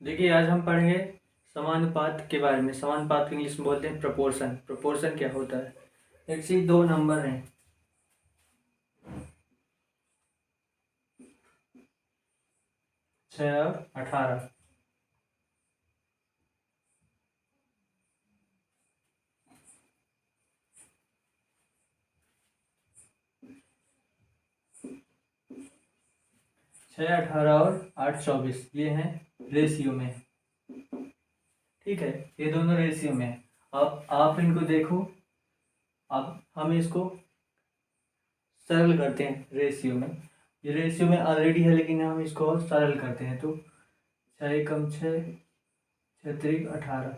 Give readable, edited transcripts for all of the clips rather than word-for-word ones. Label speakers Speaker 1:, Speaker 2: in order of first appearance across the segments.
Speaker 1: देखिए, आज हम पढ़ेंगे समानुपात के बारे में। समानुपात को इंग्लिश में बोलते हैं प्रपोर्शन। प्रपोर्शन क्या होता है? देखिए, दो नंबर हैं, 6 और 18। छः 18 और 8 24 ये हैं रेशियो में। ठीक है, ये दोनों रेशियो में है। अब आप इनको देखो। अब हम इसको सरल करते हैं रेशियो में। ये रेशियो में ऑलरेडी है, लेकिन हम इसको और सरल करते हैं। तो 6 एकम 6, 6 त्रिक 18,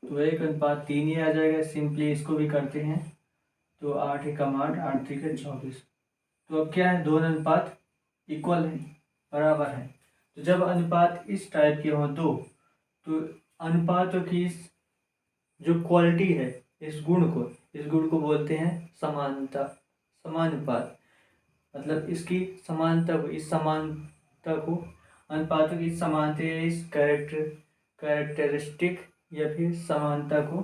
Speaker 1: तो 1:3 ही आ जाएगा। सिंपली इसको भी करते हैं तो 8 एकम 8, 8 त्रिक 24। तो अब क्या है, दोनों अनुपात इक्वल है, बराबर है। तो जब अनुपात इस टाइप के हों दो, तो अनुपातों की जो क्वालिटी है, इस गुण को बोलते हैं समानता, समानुपात। मतलब इसकी समानता को, इस समानता को, अनुपातों की समानता या इस कैरेक्टरिस्टिक या फिर समानता को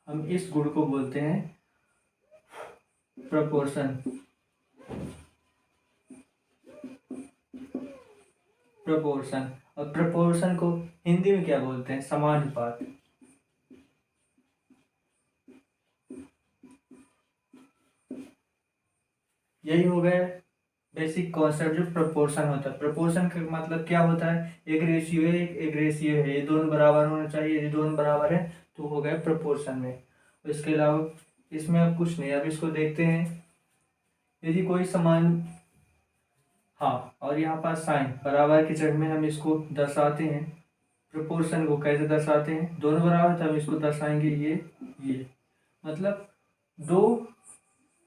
Speaker 1: हम इस गुण को बोलते हैं प्रपोर्शन। प्रपोर्शन और प्रपोर्शन को हिंदी में क्या बोलते हैं? समानुपात। यही हो गया बेसिक कॉन्सेप्ट जो प्रपोर्शन होता है। प्रपोर्शन का मतलब क्या होता है? एक रेशियो है, एक रेशियो है, ये दोनों बराबर होना चाहिए। ये दोनों बराबर है तो हो गया प्रपोर्शन में। इसके अलावा इसमें अब कुछ नहीं। अब इसको देखते हैं, यदि कोई समान, हाँ, और यहाँ पास साइन बराबर की जगह में हम इसको दर्शाते हैं। प्रोपोर्शन को कैसे दर्शाते हैं? दोनों बराबर तो हम इसको दर्शाएंगे ये मतलब दो,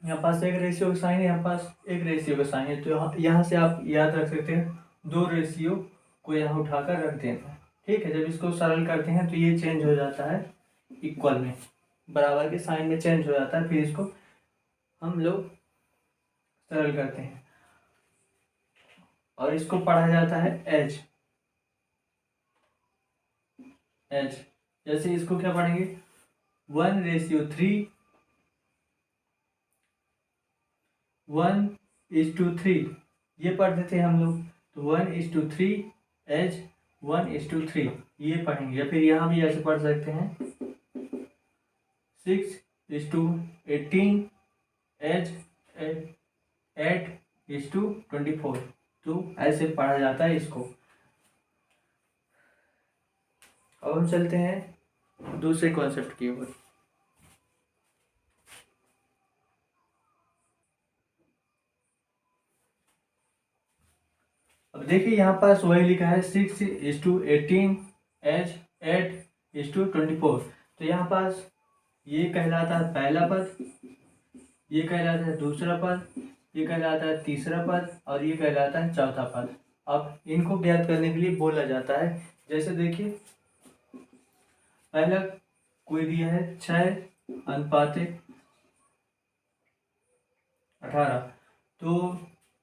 Speaker 1: यहाँ पास एक रेशियो का साइन है, यहाँ पास एक रेशियो का साइन है। तो यहाँ से आप याद रख सकते हैं, दो रेशियो को यहाँ उठाकर रख देना है। ठीक है, जब इसको सरल करते हैं तो ये चेंज हो जाता है इक्वल में, बराबर के साइन में चेंज हो जाता है। फिर इसको हम लोग सरल करते हैं और इसको पढ़ा जाता है एच। जैसे इसको क्या पढ़ेंगे? 1:3, 1:3 ये पढ़ते थे हम लोग। तो 1:3 एच 1:3 ये पढ़ेंगे। या फिर यहाँ भी ऐसे पढ़ सकते हैं 6:18 एच 8:24। तो ऐसे पढ़ा जाता है इसको। अब हम चलते हैं दूसरे कॉन्सेप्ट की ओर। अब देखिए, यहाँ पास वही लिखा है 6:18 एच 8:24। तो यहाँ पास ये कहलाता है पहला पद, ये कहलाता है दूसरा पद, ये कहलाता है तीसरा पद और ये कहलाता है चौथा पद। अब इनको ज्ञात करने के लिए बोला जाता है। जैसे देखिए, पहला कोई दिया है 6:18, तो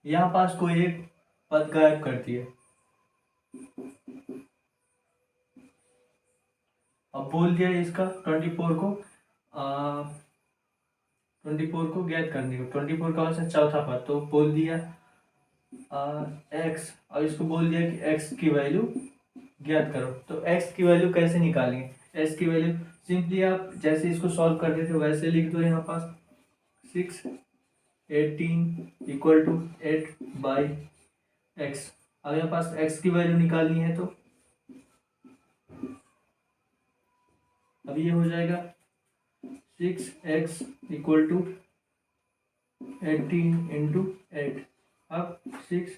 Speaker 1: यहाँ पास कोई एक पद गायब कर दिए। अब बोल दिया इसका 24 को ज्ञात करने को। 24 का सा चौथा पद, तो बोल दिया एक्स, और इसको बोल दिया कि एक्स की वैल्यू ज्ञात करो। तो एक्स की वैल्यू कैसे निकालेंगे? एक्स की वैल्यू सिंपली आप जैसे इसको सॉल्व करते थे वैसे लिख दो। यहाँ पास 6:18 = 8/x। अब यहाँ पास एक्स की वैल्यू निकालनी है, तो अब ये हो जाएगा 6x = 18 × 8। अब 6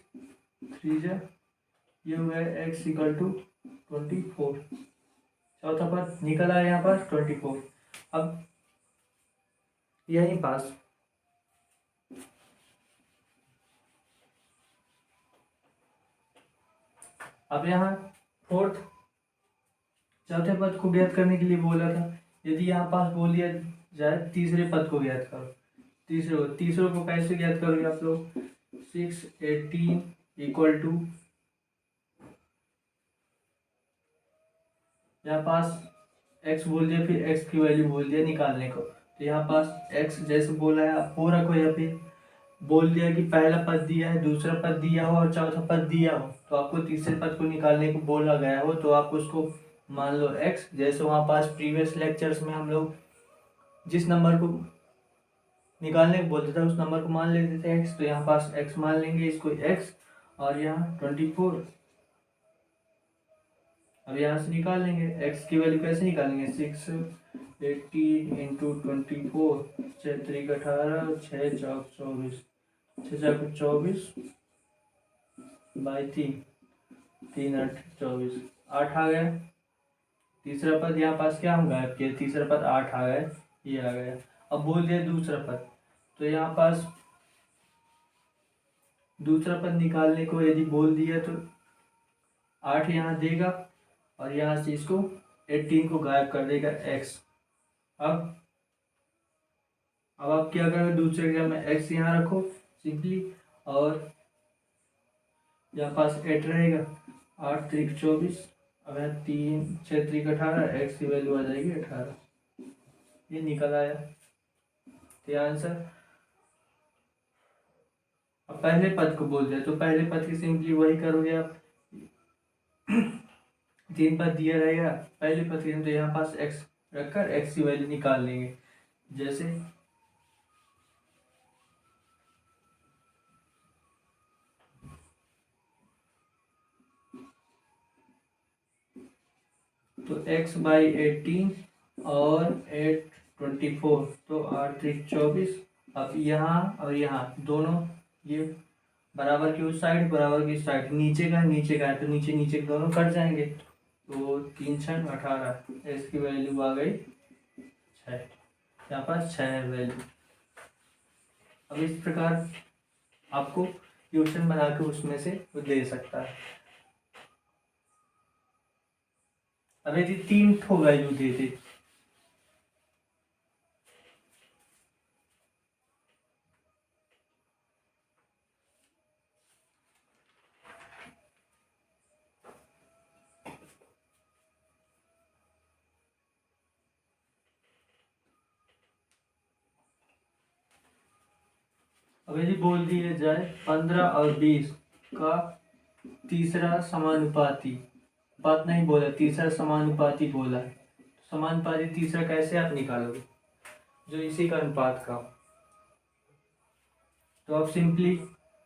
Speaker 1: 3 ये हुआ है x = 24। चौथा पद निकल आया यहाँ पर 24। अब यहीं पास अब यहाँ फोर्थ, चौथे पद को ज्ञात करने के लिए बोला था। यदि यहाँ पास बोल दिया जाए तीसरे पद को ज्ञात करो। तीसरे को कैसे ज्ञात करोगे आप लोग? 618 इक्वल टू, यहाँ पास x बोल दिया, फिर x की वैल्यू बोल दिया निकालने को। तो यहाँ पास x जैसे बोला है आप वो रखो, या फिर बोल दिया कि पहला पद दिया है, दूसरा पद दिया हो और चौथा पद दिया हो, तो आपको तीसरे पद को निकालने को बोला गया हो तो आप उसको मान लो x। जैसे वहाँ पास प्रीवियस लेक्चर्स में हम लोग जिस नंबर को निकालने को बोलते थे उस नंबर को मान लेते थे x, तो यहाँ पास x मान लेंगे इसको x, और यहाँ 24। अब यहाँ से निकाल लेंगे x की वैल्यू, कैसे निकालेंगे, 618 इंटू 24, 6 3 18, 6 चौक 24, 6 चौक 24 बाई 3, 3 8 24, 8 आ गया। तीसरा पद यहाँ पास क्या हम गायब किए, तीसरा पद 8 आ गया, ये आ गया। अब बोल दिया दूसरा पद, तो यहाँ पास दूसरा पद निकालने को यदि बोल दिया तो 8 यहाँ देगा और यहाँ से इसको 18 को गायब कर देगा x। अब आप क्या करोगे, दूसरे एग्जाम में x यहाँ रखो सिंपली, और यहाँ पास 8 रहेगा, 8 3 24, अब यहाँ 3 6 3 18, x की वैल्यू आ जाएगी 18। ये निकल आया तो आंसर। अब पहले पद को बोल दिया तो पहले पद की सिंपली वही करोगे आप, 3 पद दिया रहेगा, पहले पद की तो यहाँ पास x रखकर x की वैल्यू निकाल लेंगे। जैसे तो x बाई 18 और 8 24, तो 8 3 24। अब यहाँ और यहाँ दोनों ये बराबर की उस साइड बराबर की साइड, नीचे का नीचे का है तो नीचे नीचे दोनों कट जाएंगे, तो 3 6 18, इसकी वैल्यू आ गई 6, यहाँ पर 6 है वैल्यू। अब इस प्रकार आपको क्वेश्चन बना के उसमें से वो दे सकता है। अब यदि 3 ठो वैल्यू दे दे, अब यदि बोल दिया जाए 15 और 20 का तीसरा समानुपाती, बात नहीं बोला, तीसरा समानुपाती बोला है, समानुपाती तीसरा कैसे आप निकालोगे जो इसी का अनुपात का हो। तो आप सिंपली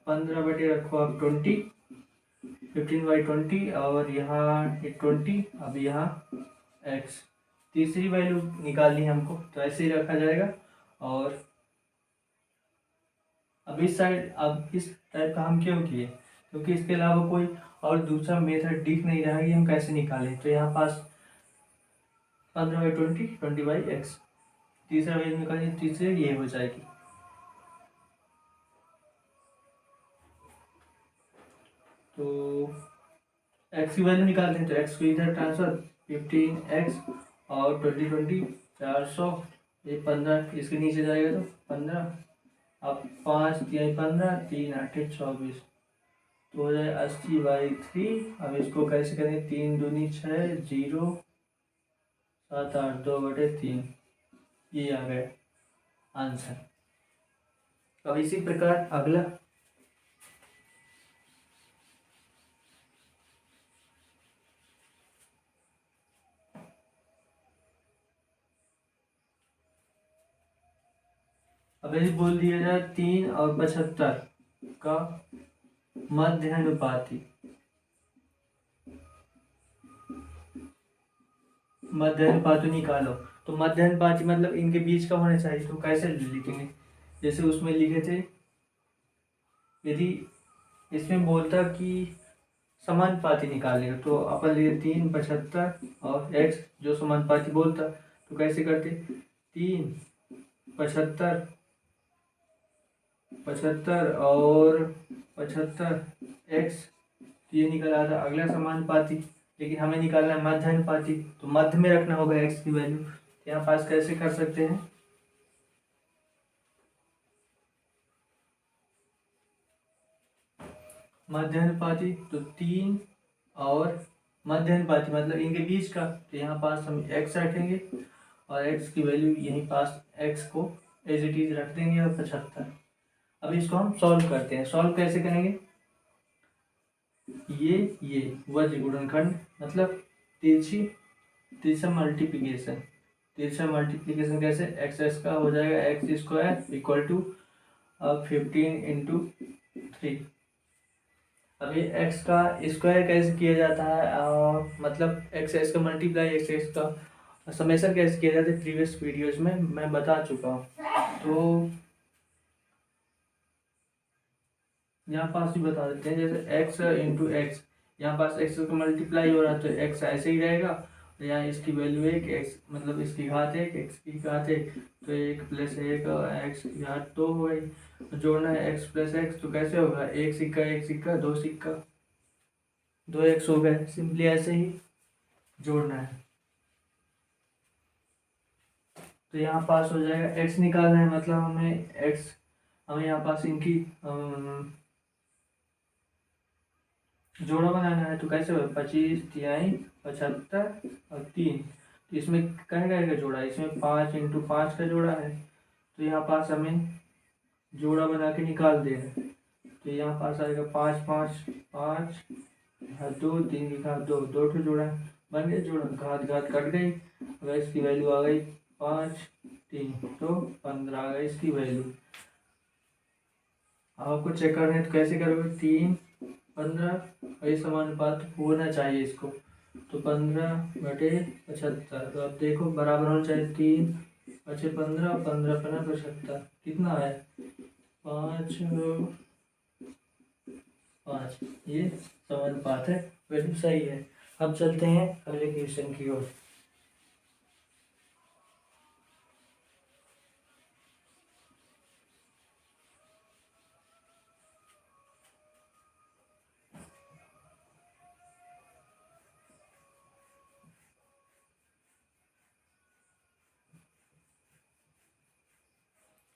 Speaker 1: 15 बटे रखो आप 20, 15/20, और यहाँ 20, अब यहाँ x, तीसरी वैल्यू निकालनी है हमको, तो ऐसे ही रखा जाएगा। और अब इस साइड, अब इस टाइप का हम क्यों किए, क्योंकि इसके अलावा कोई और दूसरा मेथड दिख नहीं रहा है कि हम कैसे निकालें। तो यहाँ पास 15/20, 20/x, तीसरा वैल्यू निकालिए, तीसरे ये हो जाएगी। तो x की वैल्यू निकालते हैं, तो x को इधर ट्रांसफर, 15x और 20 400, ये 15 इसके नीचे जाएगा तो 15, अब 5 3 15, 3 8 24, तो हो जाए 80/3। अब इसको कैसे करें, 3 दूनी 6, 0 7 8 2/3, ये आ गया आंसर। अब इसी प्रकार अगला, अब यदि बोल दिया जाए 3 और 75 का मध्यानुपाती, मध्यानुपाती निकालो, तो मध्यानुपाती मतलब इनके बीच का होना चाहिए, तो कैसे लिखेंगे, जैसे उसमें लिखे थे, यदि इसमें बोलता कि समानुपाती निकालेगा तो अपन लिए 3 75 और x जो समानुपाती बोलता, तो कैसे करते, 3 75 75 और 75 x, ये निकल आता अगला समानुपाती, लेकिन हमें निकालना है मध्यानुपाती, तो मध्य में रखना होगा x की वैल्यू। यहाँ पास कैसे कर सकते हैं, मध्यानुपाती तो 3 और मध्यानुपाती मतलब इनके बीच का, तो यहाँ पास हम x रखेंगे और x की वैल्यू यहीं पास x को एज इट इज रख देंगे और 75। अब इसको हम सॉल्व करते हैं। सॉल्व कैसे करेंगे? ये वज्र गुणनखंड मतलब तिरछा मल्टीप्लिकेशन। तिरछा मल्टीप्लिकेशन कैसे? एक्स का हो जाएगा एक्स स्क्वायर इक्वल टू 15 × 3। अब ये एक्स का स्क्वायर कैसे किया जाता है, मतलब एक्स का मल्टीप्लाई एक्स का समेशन कैसे किया जाता है, प्रीवियस वीडियोस में मैं बता चुका हूँ। तो यहाँ पास भी बता देते हैं, जैसे x इंटू एक्स, यहाँ पास x का मल्टीप्लाई हो रहा है तो x ऐसे ही रहेगा, और यहाँ इसकी वैल्यू एक x मतलब इसकी घात एक, x की घात एक, तो 1 + 1 x की घात 2 हो गई। जोड़ना है x + x, तो कैसे होगा? एक सिक्का 2 सिक्का 2x हो गए। सिंपली ऐसे ही जोड़ना है। तो यहाँ पास हो जाएगा, x निकालना है मतलब हमें यहाँ पास इनकी जोड़ा बनाना है। तो कैसे होगा? 25 तिहाई 75 और 3, तो इसमें कहे का जोड़ा है, इसमें 5 × 5 का जोड़ा है, तो यहाँ पास हमें जोड़ा बना के निकाल देना। तो यहाँ पास आएगा 5 5 5 2 3 की घात 2, 2 ठो जोड़ा बन गया। जोड़ा घात घात कट गई, अगर इसकी वैल्यू आ गई 5 3 तो 15 आ गई इसकी वैल्यू। आपको चेक करना है तो कैसे करोगे? 3 15 ये समानुपात होना चाहिए इसको, तो 15/75। तो अब देखो बराबर होना चाहिए, 3 × 15 15 × 75 कितना है? 5 5। ये समानुपात है, वैल्यू सही है। अब चलते हैं अगले क्वेश्चन की ओर।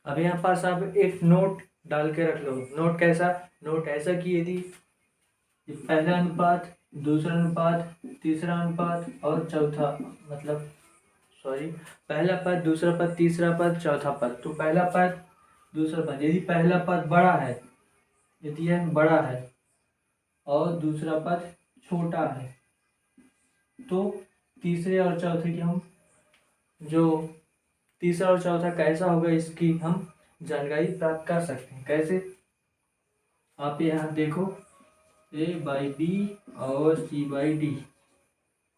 Speaker 1: अब यहाँ पास आप एक नोट डाल के रख लो। नोट कैसा? नोट ऐसा कि यदि पहला अनुपात, दूसरा अनुपात, तीसरा अनुपात और चौथा मतलब सॉरी पहला पद, दूसरा पद, तीसरा पद, चौथा पद। तो पहला पद, दूसरा पद, यदि पहला पद बड़ा है, यदि यह बड़ा है और दूसरा पद छोटा है, तो तीसरे और चौथे की हम जो तीसरा और चौथा कैसा होगा इसकी हम जानकारी प्राप्त कर सकते हैं। कैसे? आप यहाँ देखो A/B और C/D,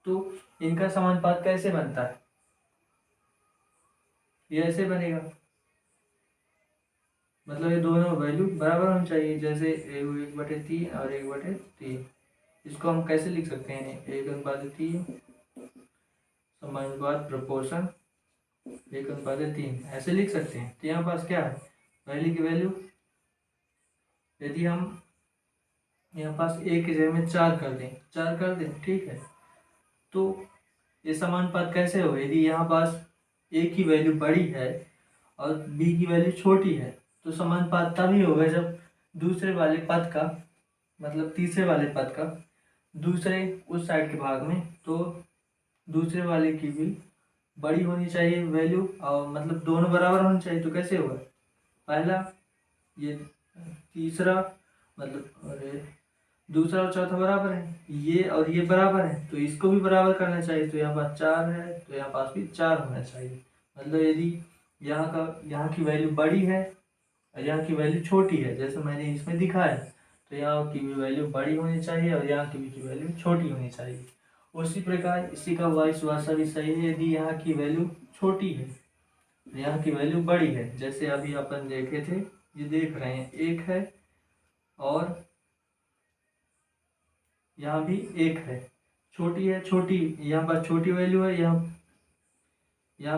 Speaker 1: तो इनका समानुपात कैसे बनता है? ये ऐसे बनेगा, मतलब ये दोनों वैल्यू बराबर होनी चाहिए, जैसे 1/3 और 1/3। इसको हम कैसे लिख सकते हैं? 1/3 समानुपात प्रोपोर्शन 1/3 ऐसे लिख सकते हैं। तो यहाँ पास क्या है? वैल्यू की वैल्यू, यदि हम यहाँ पास a की जगह में 4 कर दें, ठीक है, तो ये समानुपात कैसे हो? यदि यहाँ पास a की वैल्यू बड़ी है और b की वैल्यू छोटी है, तो समानुपात तभी होगा जब दूसरे वाले पद का मतलब तीसरे वाले पद का दूसरे उस साइड के भाग में, तो दूसरे वाले की भी बड़ी होनी चाहिए वैल्यू, और मतलब दोनों बराबर होनी चाहिए। तो कैसे होगा? पहला ये तीसरा मतलब अरे दूसरा और चौथा बराबर है, ये और ये बराबर है, तो इसको भी बराबर करना चाहिए। तो यहाँ पास 4 है, तो यहाँ पास भी 4 होना चाहिए। मतलब यदि यहाँ की वैल्यू बड़ी है और यहाँ की वैल्यू छोटी है, जैसे मैंने इसमें दिखाया, तो यहाँ की भी वैल्यू बड़ी होनी चाहिए और यहाँ की भी वैल्यू छोटी होनी चाहिए। उसी प्रकार इसी का वाइस वर्सा भी सही है। यदि यहाँ की वैल्यू छोटी है, यहाँ की वैल्यू बड़ी है, जैसे अभी अपन देखे थे, ये देख रहे हैं 1 है और यहाँ भी 1 है, छोटी है, छोटी यहाँ पास छोटी वैल्यू है, यहाँ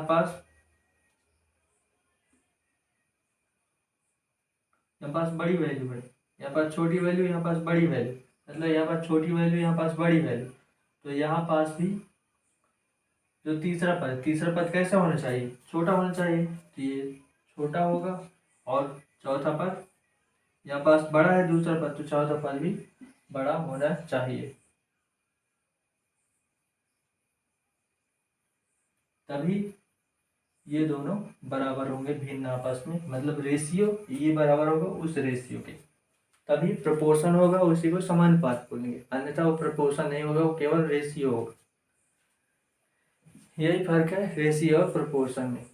Speaker 1: पास बड़ी वैल्यू है, यहाँ पास छोटी वैल्यू, यहाँ पास बड़ी वैल्यू, मतलब यहाँ पास छोटी वैल्यू, यहाँ पास बड़ी वैल्यू। तो यहाँ पास भी जो तीसरा पद कैसा होना चाहिए? छोटा होना चाहिए, तो ये छोटा होगा। और चौथा पद यहाँ पास बड़ा है दूसरा पद, तो चौथा पद भी बड़ा होना चाहिए, तभी ये दोनों बराबर होंगे भिन्न आपस में, मतलब रेशियो ये बराबर होगा उस रेशियो के, तभी प्रोपोर्शन होगा, उसी को समानुपात बोलेंगे, अन्यथा वो प्रोपोर्शन नहीं होगा, वो केवल रेशियो होगा। यही फर्क है रेशियो और प्रोपोर्शन में।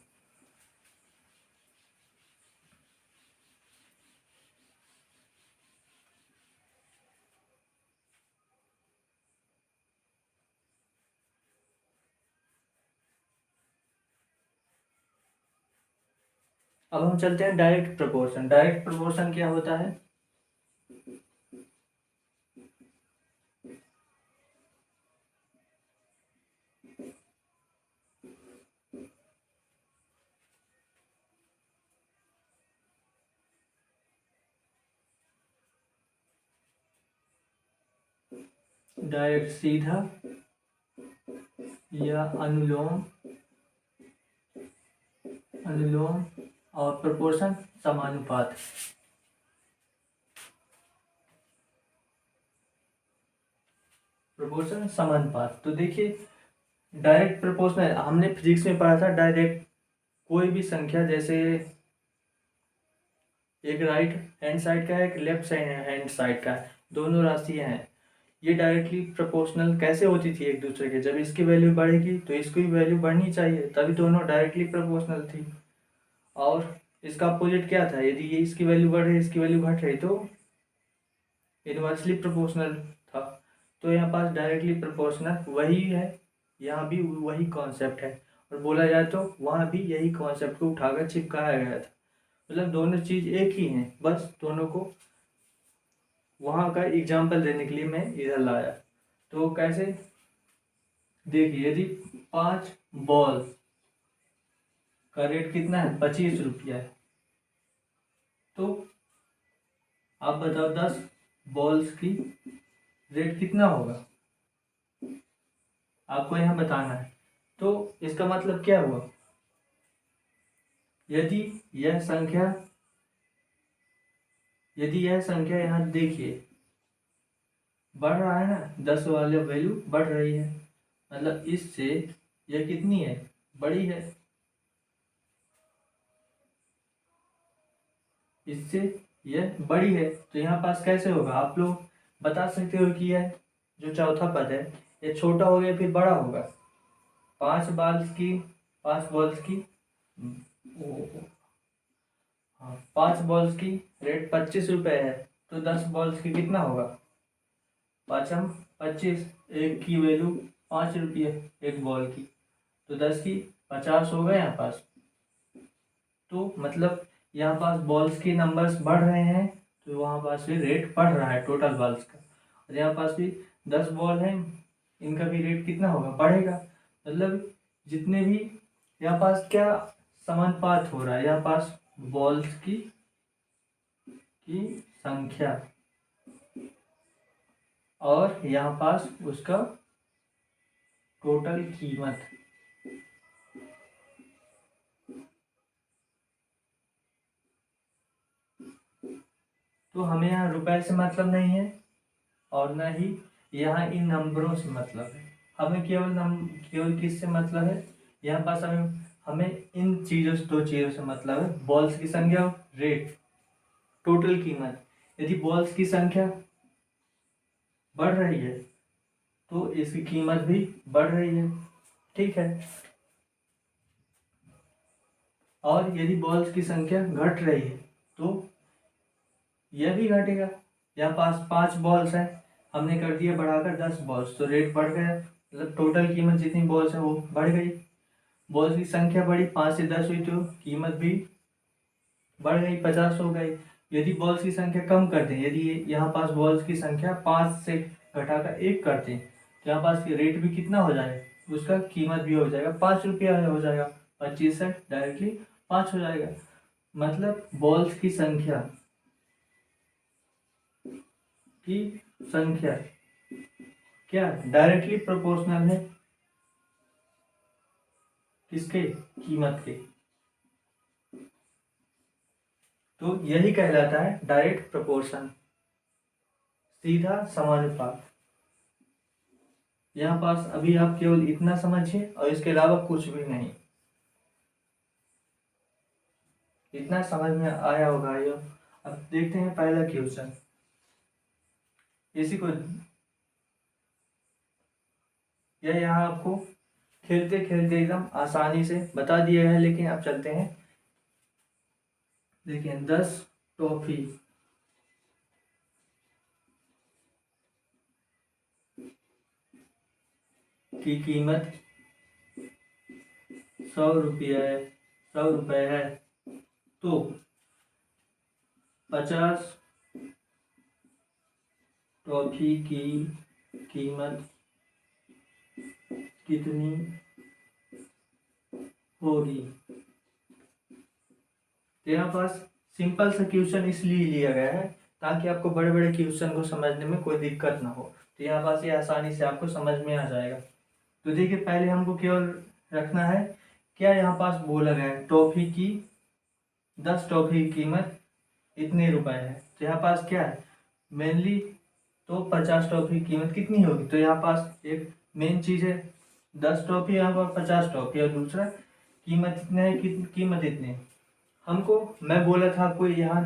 Speaker 1: अब हम चलते हैं डायरेक्ट प्रोपोर्शन। डायरेक्ट प्रोपोर्शन क्या होता है? डायरेक्ट सीधा या अनुलोम, अनुलोम, और प्रोपोर्शन समानुपात। प्रोपोर्शन समानुपात, तो देखिए डायरेक्ट प्रोपोर्शनल हमने फिजिक्स में पढ़ा था। डायरेक्ट कोई भी संख्या, जैसे एक राइट हैंड साइड का है, एक लेफ्ट हैंड साइड का है, दोनों राशियां हैं, ये डायरेक्टली प्रोपोर्शनल कैसे होती थी एक दूसरे के? जब इसकी वैल्यू बढ़ेगी तो इसकी भी वैल्यू बढ़नी चाहिए, तभी दोनों डायरेक्टली प्रोपोर्शनल थी। और इसका अपोजिट क्या था? यदि ये इसकी वैल्यू बढ़ रही, इसकी वैल्यू घट रही, तो इनवर्सली प्रोपोर्शनल था। तो यहाँ पास डायरेक्टली प्रोपोर्शनल वही है, यहाँ भी वही कॉन्सेप्ट है, और बोला जाए तो वहाँ भी यही कॉन्सेप्ट को उठाकर चिपकाया गया था। मतलब दोनों चीज़ एक ही हैं, बस दोनों को वहाँ का एग्जाम्पल देने के लिए मैं इधर लाया। तो कैसे? देखिए यदि 5 बॉल का रेट कितना है? 25 रुपया है, तो आप बताओ 10 बॉल्स की रेट कितना होगा, आपको यहाँ बताना है। तो इसका मतलब क्या हुआ? यदि यह संख्या, यदि यह संख्या यहाँ देखिए बढ़ रहा है ना, 10 वाले वैल्यू बढ़ रही है, मतलब इससे यह कितनी है? बड़ी है, इससे यह बड़ी है। तो यहाँ पास कैसे होगा? आप लोग बता सकते हो कि यह जो चौथा पद है ये छोटा हो गया फिर बड़ा होगा। 5 बॉल्स की, 5 बॉल्स की, हाँ 5 बॉल्स की रेट 25 रुपये है, तो 10 बॉल्स की कितना होगा? 5×5 = 25, एक की वैल्यू 5 रुपये एक बॉल की, तो 10 की 50 हो गए यहाँ पास। तो मतलब यहाँ पास बॉल्स के नंबर्स बढ़ रहे हैं, तो वहाँ पास भी रेट बढ़ रहा है टोटल बॉल्स का। और यहाँ पास भी 10 बॉल हैं, इनका भी रेट कितना होगा? बढ़ेगा। मतलब जितने भी यहाँ पास क्या समानुपात हो रहा है, यहाँ पास बॉल्स की संख्या और यहाँ पास उसका टोटल कीमत। तो हमें यहाँ रुपए से मतलब नहीं है, और न ही यहाँ इन नंबरों से मतलब है। हमें केवल किससे मतलब है? यहाँ पास हमें इन चीज़ों से, 2 चीज़ों से मतलब है, बॉल्स की संख्या और रेट, टोटल कीमत। यदि बॉल्स की संख्या बढ़ रही है तो इसकी कीमत भी बढ़ रही है, ठीक है। और यदि बॉल्स की संख्या घट रही है तो यह भी घटेगा। यहाँ पास 5 बॉल्स हैं, हमने कर दिया बढ़ाकर 10 बॉल्स, तो रेट बढ़ गया, मतलब टोटल कीमत जितनी बॉल्स है वो बढ़ गई। बॉल्स की संख्या बढ़ी, 5 से 10 हुई, तो कीमत भी बढ़ गई, 50 हो गई। यदि बॉल्स की संख्या कम कर दें, यदि यहाँ पास बॉल्स की संख्या 5 से घटाकर 1 कर दें, तो यहाँ पास रेट भी कितना हो जाएगा? उसका कीमत भी हो जाएगा 5 रुपया हो जाएगा, 25 से डायरेक्टली 5 हो जाएगा। मतलब बॉल्स की संख्या की संख्या क्या डायरेक्टली प्रोपोर्शनल है किसके? कीमत के। तो यही कहलाता है डायरेक्ट प्रपोर्शन, सीधा समानुपात। यहाँ पास अभी आप केवल इतना समझिए और इसके अलावा कुछ भी नहीं। इतना समझ में आया होगा ये। अब देखते हैं पहला क्वेश्चन। इसी को यह यहाँ आपको खेलते खेलते एकदम आसानी से बता दिया है, लेकिन अब चलते हैं। देखिए 10 टॉफी की कीमत 100 रुपये है, तो 50 टॉफी की कीमत कितनी होगी। तो यहाँ पास सिंपल सा क्वेश्चन इसलिए लिया गया है ताकि आपको बड़े बड़े क्वेश्चन को समझने में कोई दिक्कत ना हो। तो यहाँ पास ये आसानी से आपको समझ में आ जाएगा। तो देखिए पहले हमको केवल रखना है क्या यहाँ पास बोला गया है, टॉफी की 10 टॉफी की कीमत इतने रुपए है। तो यहाँ पास क्या है मेनली, तो 50 टॉफी की कीमत कितनी होगी। तो यहाँ पास एक मेन चीज़ है 10 टॉफी, यहाँ पर 50 टॉफी, और दूसरा कीमत इतने है, कीमत इतने। हमको मैं बोला था आपको यहाँ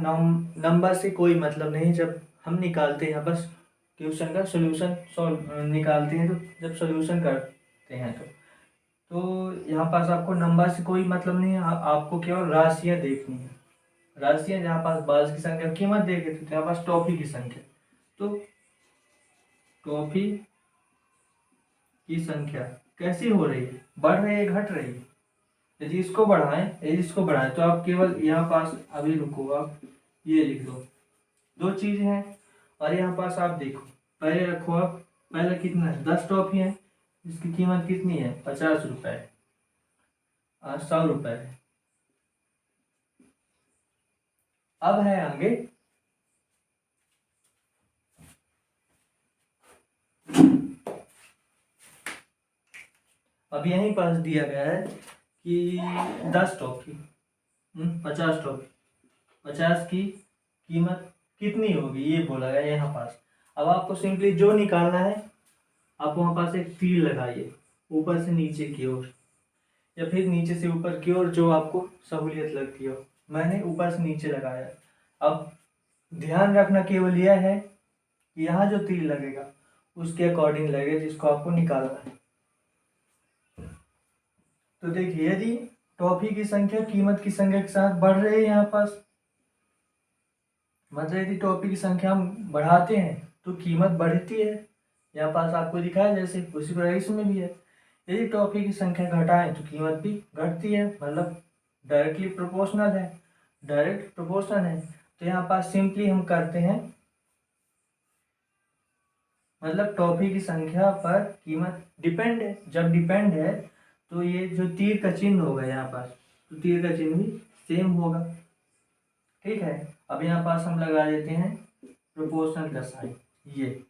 Speaker 1: नंबर से कोई मतलब नहीं। जब हम निकालते हैं बस क्वेश्चन का सोल्यूशन सॉल्व निकालते हैं, तो जब सोल्यूशन करते हैं तो यहाँ पास आपको नंबर से कोई मतलब नहीं है। आपको केवल राशियाँ देखनी है। राशियाँ जहाँ पास बाल्स की संख्या कीमत देखे तो यहाँ पास टॉफी की संख्या, तो टॉफी की संख्या कैसी हो रही है, बढ़ रही है घट रही है। यदि इसको बढ़ाएं तो आप केवल यहाँ पास अभी रुको, आप ये लिख दो। दो चीजें हैं और यहाँ पास आप देखो, पहले रखो आप, पहले कितना है 10 टॉफी है, इसकी कीमत कितनी है 50 रुपए और 100 रुपए है। अब है आगे अब यहीं पास दिया गया है कि 10 टॉफी 50 टॉफी 50 की कीमत कितनी होगी, ये बोला गया यहाँ पास। अब आपको सिंपली जो निकालना है, आप वहाँ पास एक तीर लगाइए ऊपर से नीचे की ओर या फिर नीचे से ऊपर की ओर, जो आपको सहूलियत लगती हो। मैंने ऊपर से नीचे लगाया। अब ध्यान रखना केवल यह है कि यहाँ जो तीर लगेगा उसके अकॉर्डिंग लगेगा जिसको आपको निकालना है। तो देखिए यदि टॉफी की संख्या कीमत की संख्या के साथ बढ़ रही है यहाँ पास, मतलब यदि टॉफी की संख्या हम बढ़ाते हैं तो कीमत बढ़ती है। यहाँ पास आपको दिखाया जैसे उसी प्रकार इसमें भी है। यदि टॉफी की संख्या घटाएं तो कीमत भी घटती है, मतलब डायरेक्टली प्रोपोर्शनल है, डायरेक्ट प्रोपोर्शनल है। तो यहाँ पास सिंपली हम करते हैं, मतलब टॉफी की संख्या पर कीमत डिपेंड है। जब डिपेंड है तो ये जो तीर का चिन्ह होगा यहाँ पास, तो तीर का चिन्ह भी सेम होगा। ठीक है, अब यहाँ पास हम लगा देते हैं प्रोपोर्शनल का साइन ये।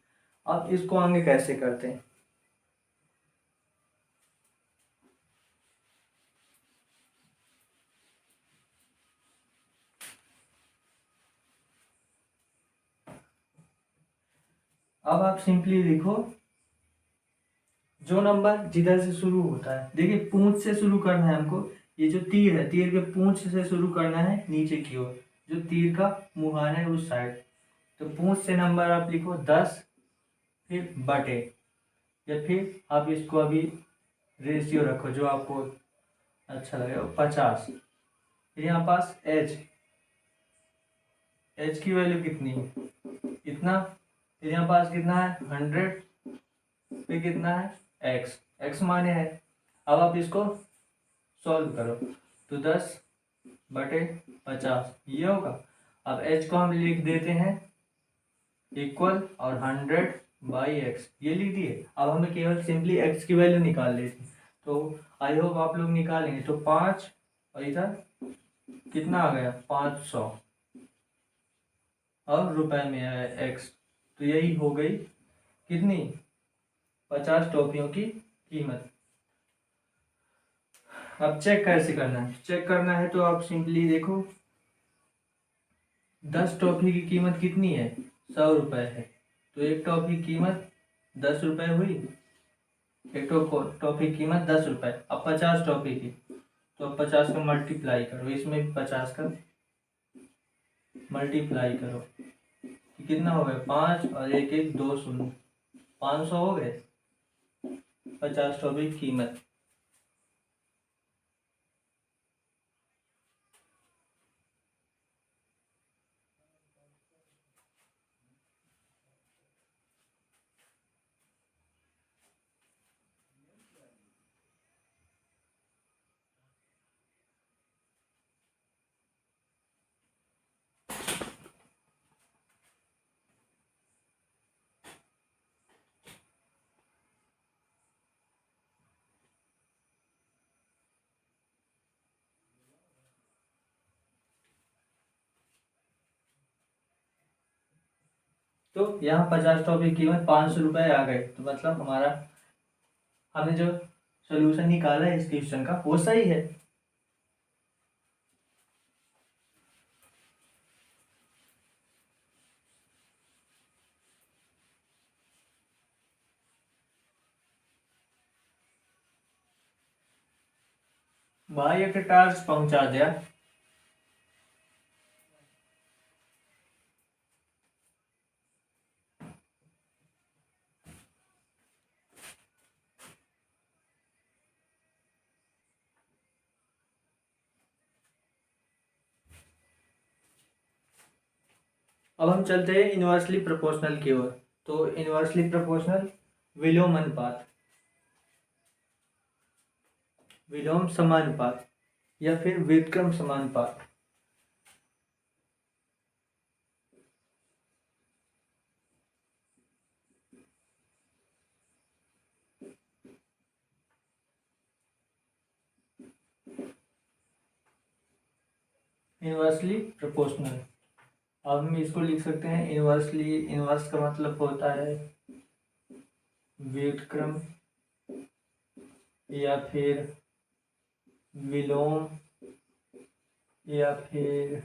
Speaker 1: अब इसको आगे कैसे करते हैं, अब आप सिंपली लिखो जो नंबर जिधर से शुरू होता है। देखिए पूंछ से शुरू करना है हमको, ये जो तीर है तीर के पूंछ से शुरू करना है नीचे की ओर, जो तीर का मुहाना है उस साइड। तो पूंछ से नंबर आप लिखो 10, फिर बटे, या फिर आप इसको अभी रेशियो रखो जो आपको अच्छा लगेगा 50। फिर यहाँ पास एच की वैल्यू कितनी है इतना। फिर यहाँ पास कितना है 100, फिर कितना है एक्स माने है। अब आप इसको सॉल्व करो तो 10/50 ये होगा। अब एच को हम लिख देते हैं इक्वल और 100/x ये लिख दिए। अब हमें केवल सिंपली x की वैल्यू निकाल लेते हैं। तो आई होप आप लोग निकालेंगे। तो 5 और इधर कितना आ गया 500 और रुपए में है x। तो यही हो गई कितनी 50 टॉफियों की कीमत। अब चेक कैसे करना है, चेक करना है तो आप सिंपली देखो 10 टॉफी की कीमत कितनी है? 100 रुपये है। तो एक टॉफी की कीमत 10 रुपये हुई। एक टॉफी की कीमत 10 रुपये। अब 50 टॉफी की, तो अब 50 का मल्टीप्लाई करो, इसमें भी 50 का मल्टीप्लाई करो, तो कितना हो गया? 5 और एक एक 2 शून्य, 500 हो गए 50 टॉफी की कीमत। तो यहाँ 50 टॉफी की कीमत 500 रुपये आ गए, तो मतलब हमारा हमने जो सोल्यूशन निकाला है इस क्वेश्चन का वो सही है। भाई एक टास्क पहुंचा दिया। अब हम चलते हैं इन्वर्सली प्रोपोर्शनल की ओर। तो इन्वर्सली प्रोपोर्शनल विलोम अनुपात, विलोम समानुपात या फिर व्युत्क्रम समानुपात। इन्वर्सली प्रोपोर्शनल, अब हम इसको लिख सकते हैं इन्वर्सली। इन्वर्स का मतलब होता है व्युत्क्रम या फिर विलोम या फिर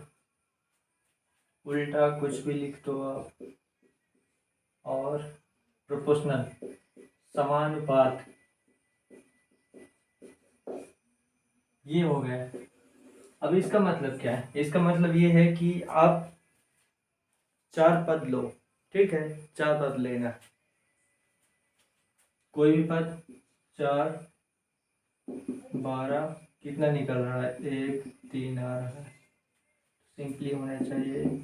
Speaker 1: उल्टा, कुछ भी लिख दो आप। और प्रोपोर्शनल समानुपात, ये हो गया। अब इसका मतलब क्या है? इसका मतलब ये है कि आप 4 पद लो, ठीक है, 4 पद लेना, कोई भी पद। 4 12 कितना निकल रहा है? 1 3 आ रहा है, सिंपली होना चाहिए।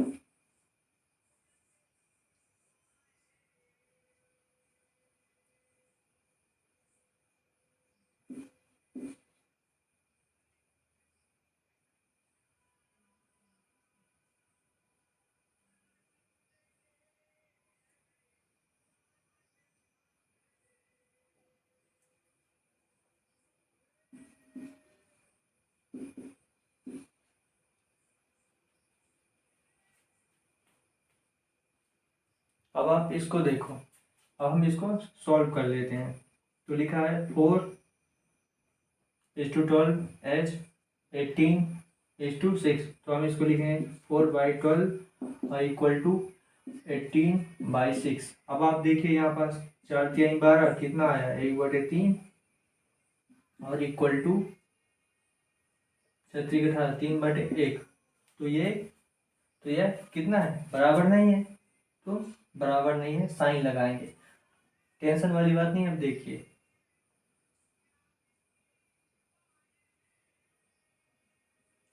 Speaker 1: अब आप इसको देखो, अब हम इसको सॉल्व कर लेते हैं। तो लिखा है 4:12 एच 18:6, तो हम इसको लिखेंगे 4/12 इक्वल टू 18/6। अब आप देखिए यहाँ पास 4 3 12 कितना आया? 1/3 और इक्वल टू 3/1। तो ये कितना है? बराबर नहीं है, तो बराबर नहीं है साइन लगाएंगे, टेंशन वाली बात नहीं। अब देखिए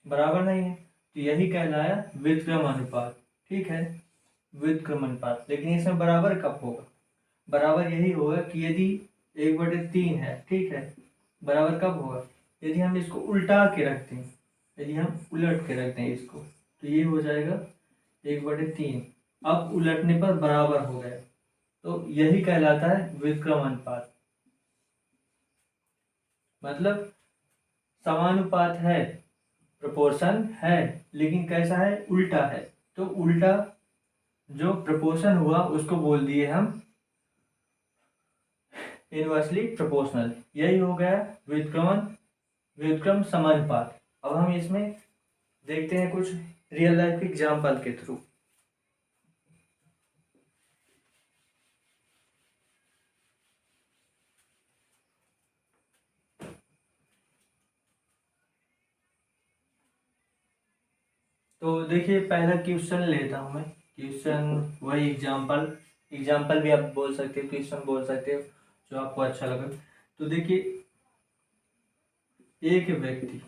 Speaker 1: बराबर नहीं है, तो यही कहलाया व्युत्क्रम अनुपात, ठीक है, व्युत्क्रम अनुपात। लेकिन इसमें बराबर कब होगा? बराबर यही होगा कि यदि 1/3 है, ठीक है, बराबर कब होगा? यदि हम इसको उल्टा के रखते हैं, यदि हम उलट के रखते हैं इसको, तो ये हो जाएगा 1/3। अब उलटने पर बराबर हो गया, तो यही कहलाता है व्युत्क्रम अनुपात। मतलब समानुपात है, प्रोपोर्शन है, लेकिन कैसा है? उल्टा है। तो उल्टा जो प्रोपोर्शन हुआ उसको बोल दिए हम इनवर्सली प्रोपोर्शनल। यही हो गया व्युत्क्रम समानुपात। अब हम इसमें देखते हैं कुछ रियल लाइफ एग्जाम्पल के थ्रू। तो देखिए पहला क्वेश्चन लेता हूँ मैं। क्वेश्चन वही एग्जाम्पल, एग्जाम्पल भी आप बोल सकते हो, क्वेश्चन बोल सकते हो, जो आपको अच्छा लगे। तो देखिए एक व्यक्ति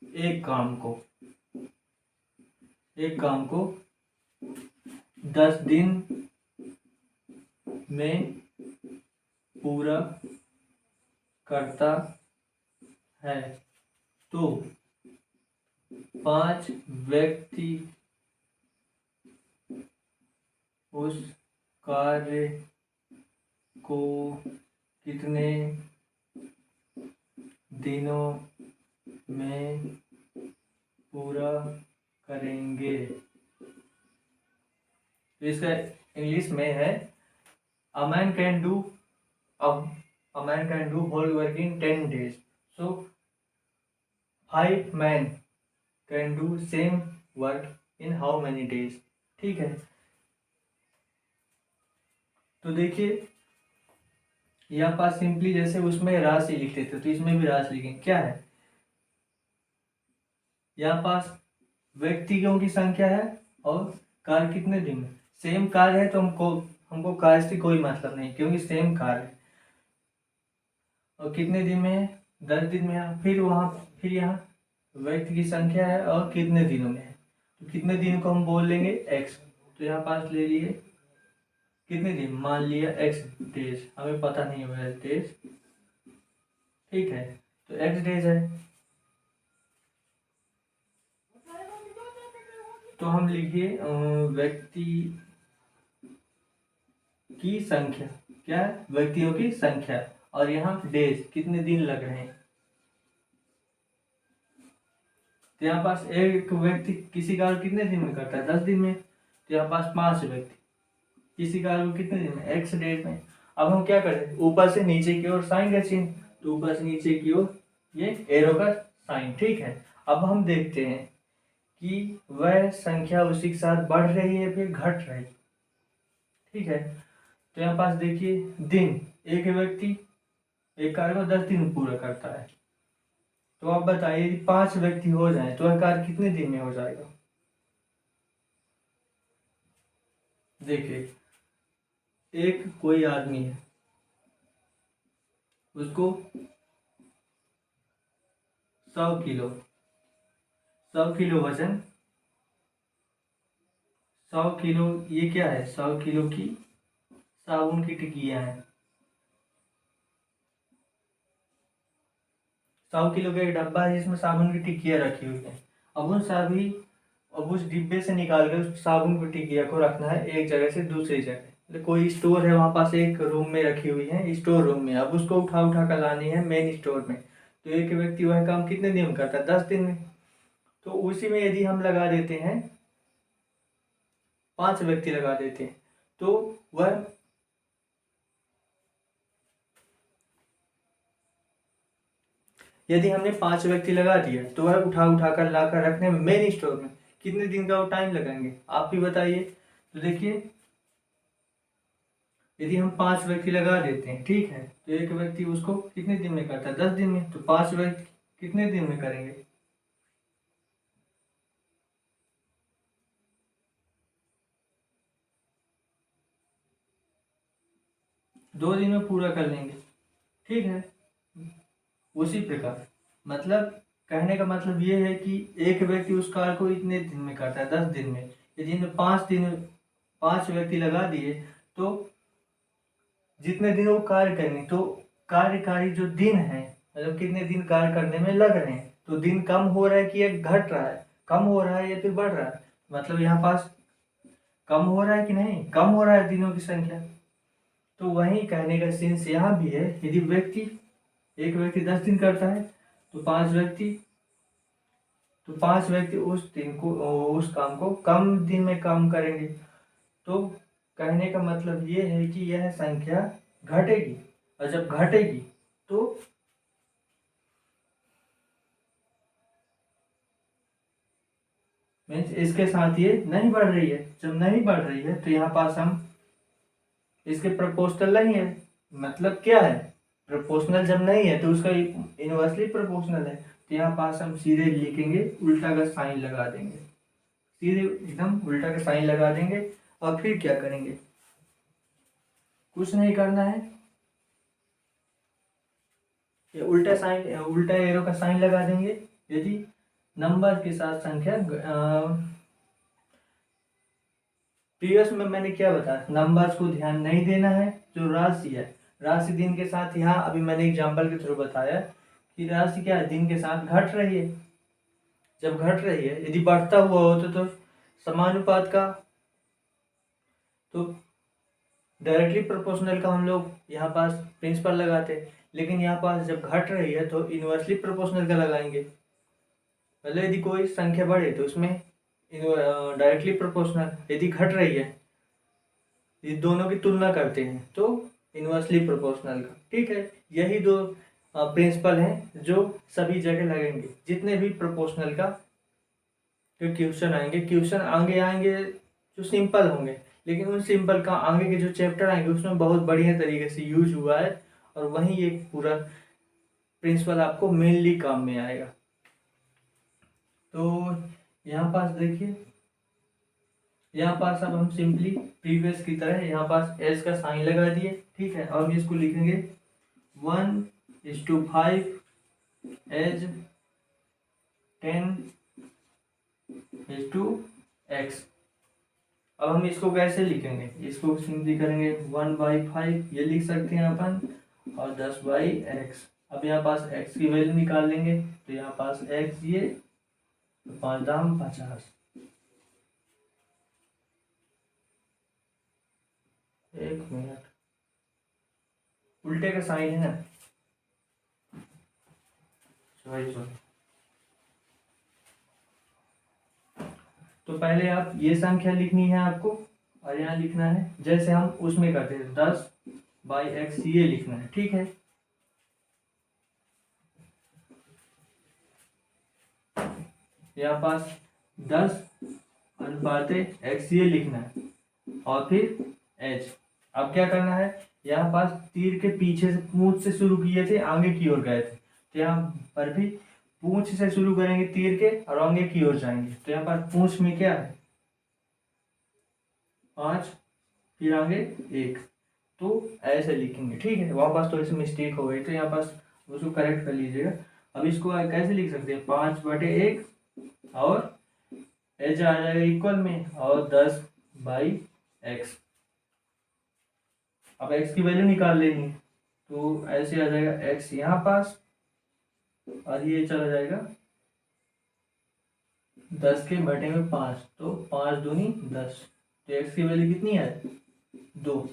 Speaker 1: एक काम को 10 दिन में पूरा करता है, तो 5 व्यक्ति उस कार्य को कितने दिनों में पूरा करेंगे। तो इसका इंग्लिश में है a man can do a, a man can do whole work in 10 days, so 5 men can do same work in how many days। ठीक है, तो देखिए यहाँ पास सिंपली जैसे उसमें राशि लिख लेते तो इसमें भी राशि लिखेंगे। क्या है यहाँ पास, व्यक्तियों की संख्या है और कार्य कितने दिन में। सेम कार्य है तो हमको कार्य से कोई मतलब नहीं, क्योंकि सेम कार्य है। और कितने दिन में है, 10 दिन में है। फिर यहाँ व्यक्ति की संख्या है और कितने दिनों में है, तो कितने दिन को हम बोल लेंगे एक्स। तो यहाँ पास ले लिए कितने दिन, मान लिया एक्स डेज, हमें पता नहीं हुआ डेज। ठीक है, तो एक्स डेज है, तो हम लिखिए व्यक्ति की संख्या, क्या है, व्यक्तियों की संख्या, और यहाँ डेज कितने दिन लग रहे हैं। तो यहाँ पास एक व्यक्ति किसी कार्य कितने दिन में करता है, 10 दिन में। तो यहाँ पास 5 व्यक्ति किसी कार्य को कितने दिन में, एक्स डेज में। अब हम क्या करें, ऊपर से नीचे की ओर साइन का चिन्ह, तो ऊपर से नीचे की ओर ये एरो का साइन। ठीक है, अब हम देखते हैं कि वह संख्या उसी के साथ बढ़ रही है फिर घट रही। ठीक है, तो यहाँ पास देखिए दिन, एक व्यक्ति एक कार्य को 10 दिन में पूरा करता है। तो आप बताइए 5 व्यक्ति हो जाए तो वह कार्य कितने दिन में हो जाएगा। देखिए एक कोई आदमी है, उसको 100 किलो, 100 किलो वजन, 100 किलो ये क्या है, 100 किलो की साबुन की टिकिया है। 100 किलो का एक डब्बा है जिसमें साबुन की टिकिया रखी हुई है। अब उस डिब्बे से निकाल कर उस साबुन की टिकिया को रखना है एक जगह से दूसरी जगह। मतलब कोई स्टोर है वहाँ पास, एक रूम में रखी हुई है, स्टोर रूम में। अब उसको उठा उठा कर लानी है मेन स्टोर में। तो एक व्यक्ति वह काम कितने दिन में करता है, 10 दिन में। तो उसी में यदि हम लगा देते हैं 5 व्यक्ति लगा देते हैं, तो वह यदि हमने 5 व्यक्ति लगा दिया तो वह उठा उठा कर ला कर रखने में मेन स्टोर में कितने दिन का वो टाइम लगाएंगे, आप भी बताइए। तो देखिए यदि हम 5 व्यक्ति लगा देते हैं, ठीक है, तो एक व्यक्ति उसको कितने दिन में करता है, 10 दिन में। तो 5 व्यक्ति कितने दिन में करेंगे, 2 दिन में पूरा कर लेंगे। ठीक है, उसी प्रकार मतलब कहने का मतलब ये है कि एक व्यक्ति उस कार्य को इतने दिन में करता है, 10 दिन में। यदि इनमें 5 व्यक्ति लगा दिए तो जितने दिन वो कार्य करेंगे, तो कार्यकारी जो दिन है, मतलब कितने दिन कार्य करने में लग रहे हैं, तो दिन कम हो रहा है कि एक घट रहा है, कम हो रहा है या फिर बढ़ रहा है। मतलब यहाँ पास कम हो रहा है कि नहीं, कम हो रहा है दिनों की संख्या। तो वही कहने का सेंस यहाँ भी है, यदि एक व्यक्ति 10 दिन करता है तो 5 व्यक्ति उस काम को कम दिन में काम करेंगे। तो कहने का मतलब ये है कि यह संख्या घटेगी, और जब घटेगी तो, मीन्स इसके साथ ये नहीं बढ़ रही है। जब नहीं बढ़ रही है तो यहाँ पास हम इसके प्रोपोर्शनल नहीं है। मतलब क्या है, प्रोपोर्शनल जब नहीं है तो उसका इनवर्सली प्रोपोर्शनल है। तो यहाँ पास हम सीधे लिखेंगे, उल्टा का साइन लगा देंगे, सीधे एकदम उल्टा का साइन लगा देंगे। और फिर क्या करेंगे, कुछ नहीं करना है, ये उल्टा साइन, उल्टा एरो का साइन लगा देंगे। यदि नंबर के साथ संख्या, प्रीवियस में मैंने क्या बताया, नंबर्स को ध्यान नहीं देना है। जो राशि है, राशि दिन के साथ, यहाँ अभी मैंने एग्जांपल के थ्रू बताया कि राशि क्या है, दिन के साथ घट रही है। जब घट रही है, यदि बढ़ता हुआ होता तो समानुपात का, तो डायरेक्टली प्रोपोर्शनल का हम लोग यहाँ पास प्रिंसिपल लगाते। लेकिन यहाँ पास जब घट रही है तो इनवर्सली प्रोपोर्शनल का लगाएंगे। पहले यदि कोई संख्या बढ़े तो उसमें डायरेक्टली प्रोपोर्शनल, यदि घट रही है, ये दोनों की तुलना करते हैं तो इनवर्सली प्रोपोर्शनल का। ठीक है, यही दो प्रिंसिपल हैं जो सभी जगह लगेंगे। जितने भी प्रोपोर्शनल का जो क्वेश्चन आएंगे, क्वेश्चन आगे आएंगे जो सिंपल होंगे, लेकिन उन सिंपल का आगे के जो चैप्टर आएंगे उसमें बहुत बढ़िया तरीके से यूज हुआ है, और वहीं ये पूरा प्रिंसिपल आपको मेनली काम में आएगा। तो यहाँ पास देखिए, यहाँ पास अब हम सिंपली प्रीवियस की तरह यहाँ पास एस का साइन लगा दिए। ठीक है, अब इसको लिखेंगे 1:5 एज 10:x। अब हम इसको कैसे लिखेंगे, इसको सिंपली करेंगे 1/5, ये लिख सकते हैं अपन, और 10/x। अब यहाँ पास x की वैल्यू निकाल लेंगे, तो यहाँ पास x ये, तो 5 दाम 50। एक मिनट, उल्टे का साइन है ना, सॉरी। तो पहले आप ये संख्या लिखनी है आपको, और यहाँ लिखना है जैसे हम उसमें करते थे 10/x, ये लिखना है। ठीक है, यहाँ पास 10/x ये लिखना है, और फिर h। अब क्या करना है, यहाँ पास तीर के पीछे से, पूंछ से शुरू किए थे, आगे की ओर गए थे, तो यहाँ पर भी पूंछ से शुरू करेंगे तीर के, और आगे की ओर जाएंगे। तो यहाँ पर पूंछ में क्या है 5, फिर आगे 1, तो ऐसे लिखेंगे। ठीक है, वहाँ पास थोड़ी सी मिस्टेक हो गई, तो यहाँ पास उसको करेक्ट कर लीजिएगा। अब इसको कैसे लिख सकते हैं, 5/1, और एच आ जाएगा इक्वल में, और 10/x। अब x की वैल्यू निकाल लेंगे, तो ऐसे आ जाएगा x यहाँ पास, और ये चला जाएगा 10 के बटे में 5, तो 5 दूनी 10। तो x की वैल्यू कितनी है 2।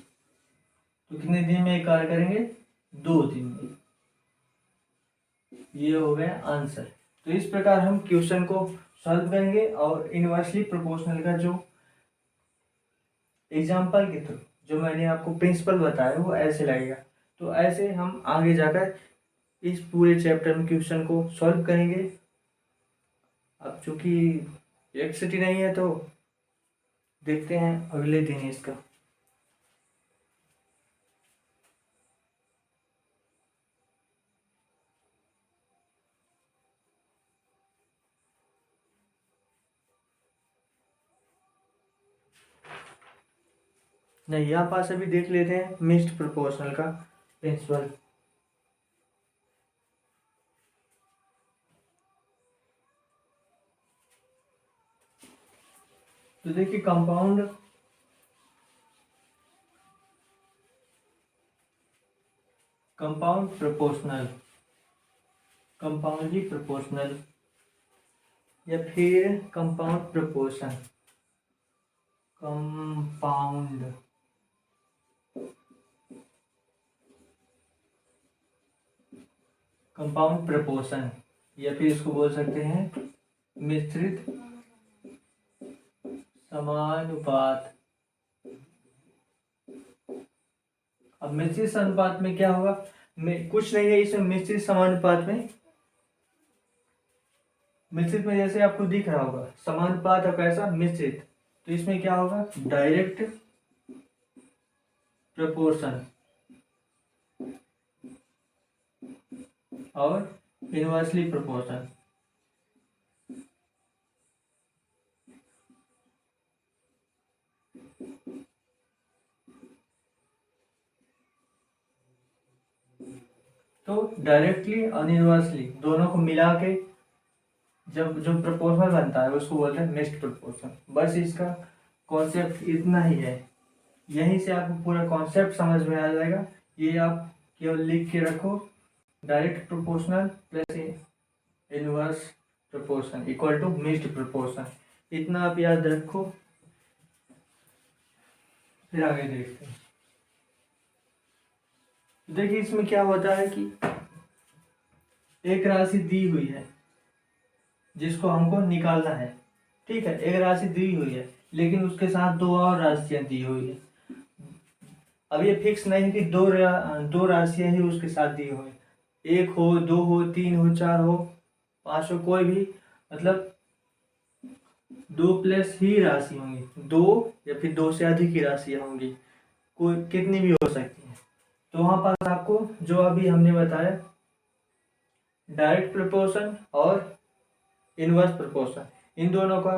Speaker 1: तो कितने दिन में कार्य करेंगे, 2 दिन में। ये हो गया आंसर। तो इस प्रकार हम क्वेश्चन को सॉल्व करेंगे, और इनवर्सली प्रोपोर्शनल का जो एग्जाम्पल के थ्रू जो मैंने आपको प्रिंसिपल बताया वो ऐसे लगेगा। तो ऐसे हम आगे जाकर इस पूरे चैप्टर में क्वेश्चन को सॉल्व करेंगे। अब चूंकि इलेक्ट्रिसिटी नहीं है तो देखते हैं अगले दिन इसका। नहीं, यहाँ पास अभी देख लेते हैं मिक्स्ड प्रोपोर्शनल का प्रिंसिपल। तो देखिए कंपाउंड प्रोपोर्शनल, कंपाउंडली प्रोपोर्शनल, या फिर कंपाउंड प्रोपोर्शन, कंपाउंड प्रोपोर्शन, या फिर इसको बोल सकते हैं मिश्रित समानुपात। अब मिश्रित समानुपात में क्या होगा, कुछ नहीं है इसमें। मिश्रित समानुपात में मिश्रित में जैसे आपको दिख रहा होगा समानुपात और कैसा मिश्रित, तो इसमें क्या होगा डायरेक्ट प्रोपोर्शन और इनवर्सली प्रोपोर्शन। तो डायरेक्टली और इनवर्सली दोनों को मिला के जब जो प्रोपोर्शनल बनता है उसको बोलते हैं मिक्स्ड प्रोपोर्शन। बस इसका कॉन्सेप्ट इतना ही है, यहीं से आपको पूरा कॉन्सेप्ट समझ में आ जाएगा। ये आप केवल लिख के रखो, direct proportional plus inverse proportion equal to mixed proportion, इतना आप याद रखो। फिर आगे देखते हैं। देखिए इसमें क्या होता है कि एक राशि दी हुई है जिसको हमको निकालना है, ठीक है। एक राशि दी हुई है लेकिन उसके साथ दो और राशियां दी हुई है। अब ये फिक्स नहीं कि दो राशियां ही उसके साथ दी हुई, एक हो, दो हो, तीन हो, चार हो, पांच हो, कोई भी, मतलब दो प्लस ही राशि होंगी, दो या फिर दो से अधिक ही राशियां होंगी, कोई कितनी भी हो सकती है। तो वहां पर आपको जो अभी हमने बताया डायरेक्ट प्रोपोर्शन और इनवर्स प्रोपोर्शन, इन दोनों का